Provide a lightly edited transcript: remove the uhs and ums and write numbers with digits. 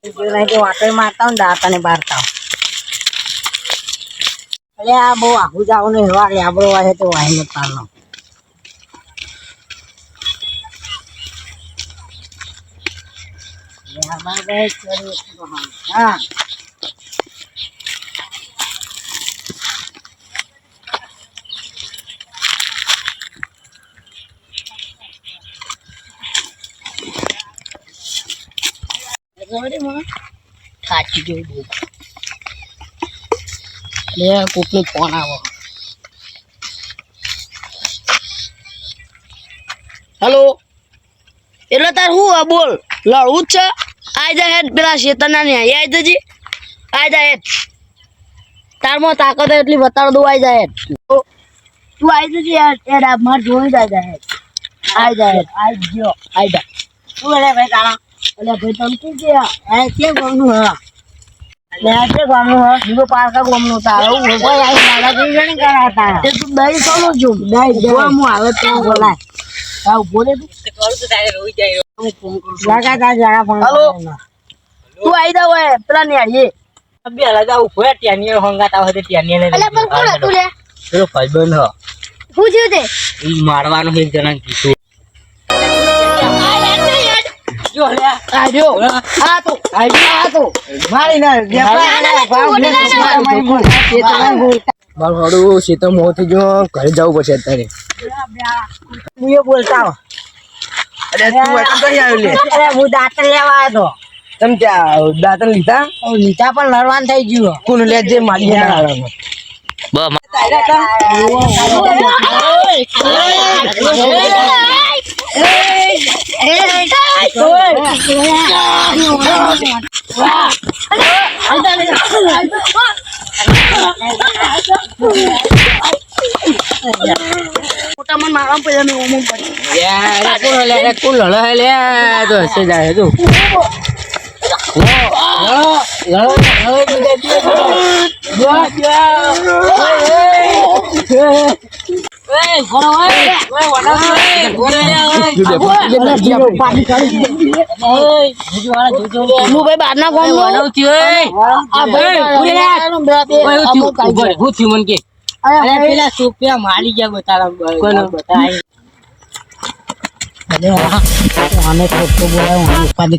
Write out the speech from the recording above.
नहीं तो वाटर मारता हूँ दाता ने मारता हूँ अरे आप वो आहू जाओ नहीं हुआ ले आप लोग आए तो वहीं में पाल लो ये हमारे हाँ થાકી ગયો બહુ લે કોકનો ફોન આવો હેલો એટલે તાર હું આ બોલ લડવું જ છે આઈ જા હેડ પેલા શેતરના ને આઈ જજી આઈ જા હેડ તારમાં તાકાત એટલી બતાડ દઉં આઈ જા હેડ તું આઈ જજી હેડ આ માર જોઈ જા હેડ આઈ જા હેડ આઈ ગયો આઈ જા તું લે ભાઈ તારા એટલે ભાઈ તમે શું કે કે ગમનું હા કે ગમનું હા જીવો પારકા ગમનું તારો કોઈ આઈ દાદા કોઈ જણ કરાતા તે તું દઈ સોનો જો દઈ જોવા હું આવે તો બોલાય આ બોલે તું કરું તો તારે રોઈ જાય હું ફોન કરું લગાતા જરા ફોન હેલો તું આઈ જા ઓય પેલા ને આઈએ અબે લગા ઉભો ટેનિયો હંગાતા હોય તે ટેનિયો ને એટલે પણ કોણ હતું લે પેલો ભાઈબંધ હ હું જીવ દે ઈ મારવાનો એક જણા કીધું જો લે આ જો આ તો મારી ના મારું સીતો મોથી જો ઘરે જવું પડશે અત્યારે હું એ બોલતા અરે તું કઈ આવ્યો લે અરે હું દાંતણ લેવા આવ્યો તો તમે ત્યાં દાંતણ લીધા પણ લડવાન થઈ ગયું કોણ લે જે મારી મોટા મન મારવા પડે મે ઓમ પડી યાર કોણ લડે લે તો હસે જાય તું પેલા સુપિયા મારી ગયા બતારા આને બોલાય ઉપાધિ